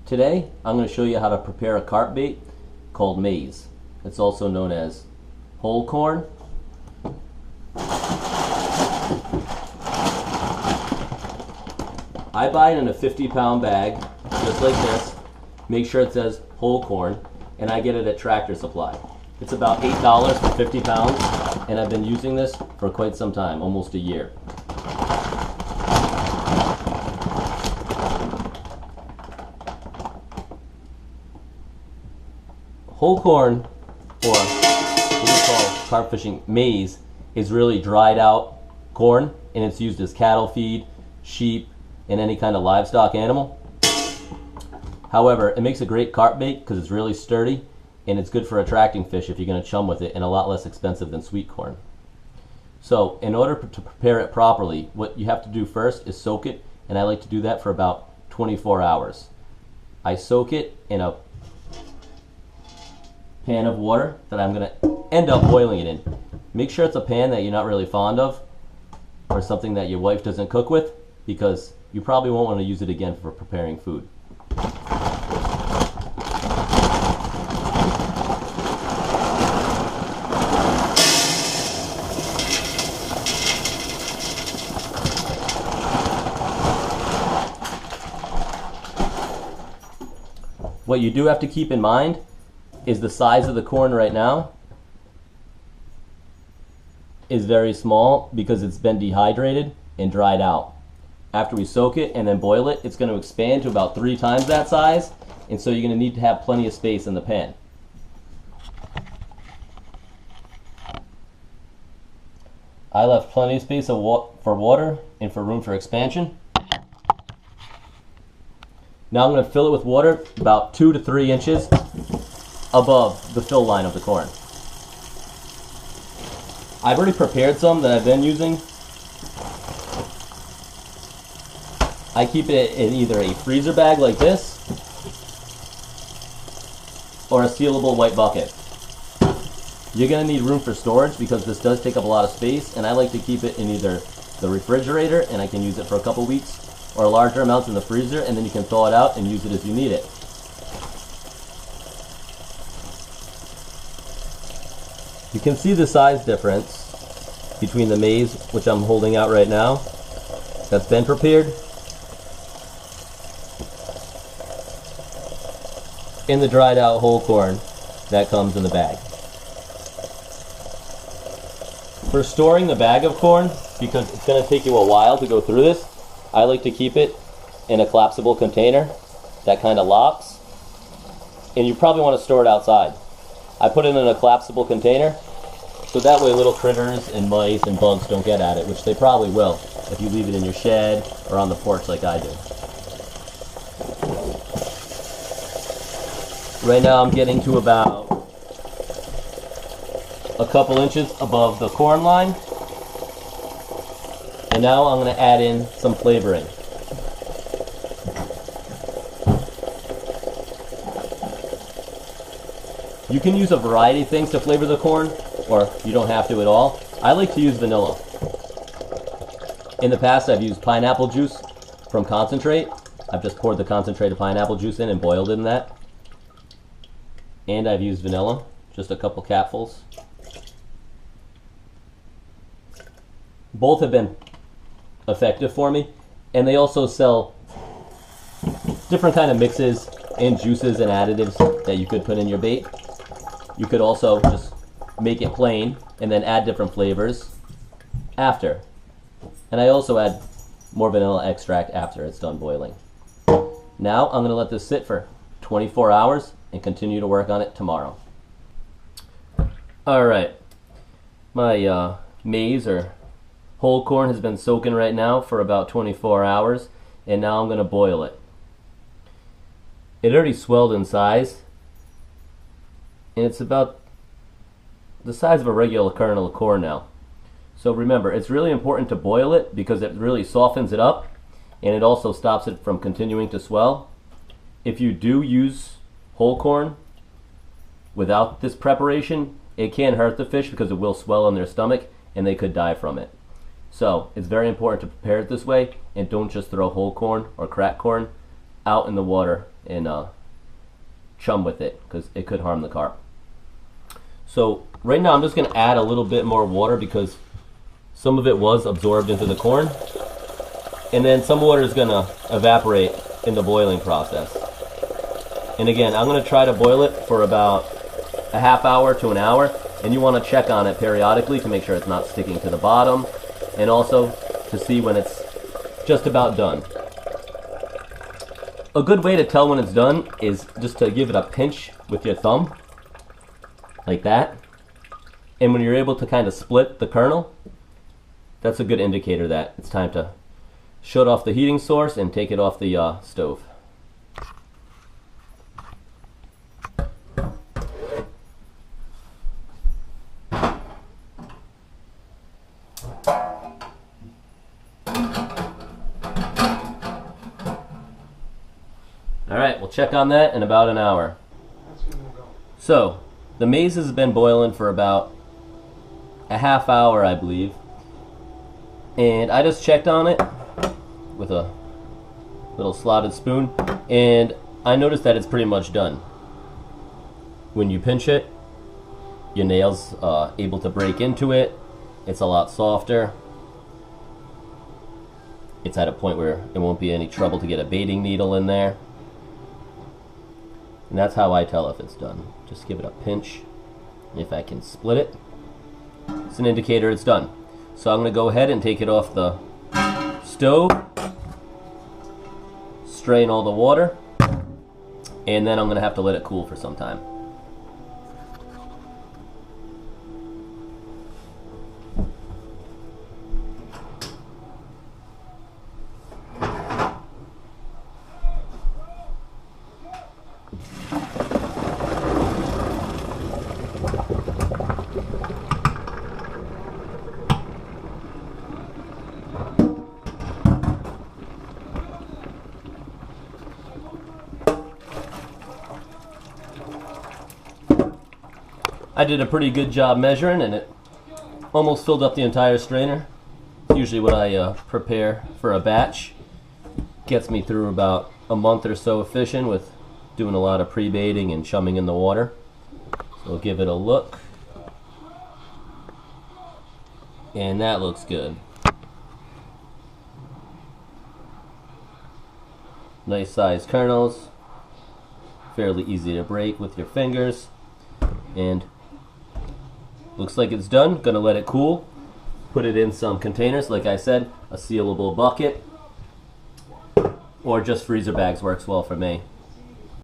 Today I'm going to show you how to prepare a carp bait called maize. It's also known as whole corn. I buy it in a 50-pound bag, just like this. Make sure it says whole corn, and I get it at Tractor Supply. It's about $8 for 50 pounds, and I've been using this for quite some time, almost a year. Whole corn, or what we call carp fishing maize, is really dried out corn, and it's used as cattle feed, sheep, and any kind of livestock animal. However, it makes a great carp bait because it's really sturdy, and it's good for attracting fish if you're going to chum with it, and a lot less expensive than sweet corn. So in order to prepare it properly, what you have to do first is soak it, and I like to do that for about 24 hours. I soak it in a pan of water that I'm going to end up boiling it in. Make sure it's a pan that you're not really fond of, or something that your wife doesn't cook with, because you probably won't want to use it again for preparing food. What you do have to keep in mind is the size of the corn right now is very small because it's been dehydrated and dried out. After we soak it and then boil it, it's going to expand to about 3 times that size, and so you're going to need to have plenty of space in the pan. I left plenty of space for water and for room for expansion. Now I'm going to fill it with water about 2 to 3 inches above the fill line of the corn. I've already prepared some that I've been using. I keep it in either a freezer bag like this or a sealable white bucket. You're going to need room for storage because this does take up a lot of space, and I like to keep it in either the refrigerator, and I can use it for a couple weeks, or larger amounts in the freezer, and then you can thaw it out and use it as you need it. You can see the size difference between the maize, which I'm holding out right now, that's been prepared, and the dried out whole corn that comes in the bag. For storing the bag of corn, because it's going to take you a while to go through this, I like to keep it in a collapsible container that kind of locks, and you probably want to store it outside. I put it in a collapsible container so that way little critters and mice and bugs don't get at it, which they probably will if you leave it in your shed or on the porch like I do. Right now I'm getting to about a couple inches above the corn line. And now I'm going to add in some flavoring. You can use a variety of things to flavor the corn, or you don't have to at all. I like to use vanilla. In the past I've used pineapple juice from concentrate. I've just poured the concentrate of pineapple juice in and boiled it in that. And I've used vanilla, just a couple capfuls. Both have been effective for me, and they also sell different kind of mixes and juices and additives that you could put in your bait. You could also just make it plain and then add different flavors after. And I also add more vanilla extract after it's done boiling. Now I'm going to let this sit for 24 hours and continue to work on it tomorrow. Alright, my maize or whole corn has been soaking right now for about 24 hours, and now I'm going to boil it. It already swelled in size, and it's about the size of a regular kernel of corn now. So remember, it's really important to boil it because it really softens it up, and it also stops it from continuing to swell. If you do use whole corn without this preparation, it can hurt the fish because it will swell in their stomach, and they could die from it. So it's very important to prepare it this way, and don't just throw whole corn or cracked corn out in the water and chum with it, because it could harm the carp. So right now I'm just going to add a little bit more water because some of it was absorbed into the corn, and then some water is going to evaporate in the boiling process. And again, I'm going to try to boil it for about a half hour to an hour, and you want to check on it periodically to make sure it's not sticking to the bottom, and also to see when it's just about done. A good way to tell when it's done is just to give it a pinch with your thumb, like that. And when you're able to kind of split the kernel, that's a good indicator that it's time to shut off the heating source and take it off the stove. Alright, we'll check on that in about an hour. So, the maize has been boiling for about a half hour, I believe. And I just checked on it with a little slotted spoon, and I noticed that it's pretty much done. When you pinch it, your nail's able to break into it. It's a lot softer. It's at a point where it won't be any trouble to get a baiting needle in there. And that's how I tell if it's done. Just give it a pinch. If I can split it, it's an indicator it's done. So I'm going to go ahead and take it off the stove, strain all the water, and then I'm going to have to let it cool for some time. I did a pretty good job measuring, and it almost filled up the entire strainer. It's usually what I prepare for a batch. Gets me through about a month or so of fishing with doing a lot of pre-baiting and chumming in the water. So we'll give it a look. And that looks good. Nice sized kernels. Fairly easy to break with your fingers. And looks like it's done. Gonna let it cool. Put it in some containers, like I said, a sealable bucket, or just freezer bags works well for me.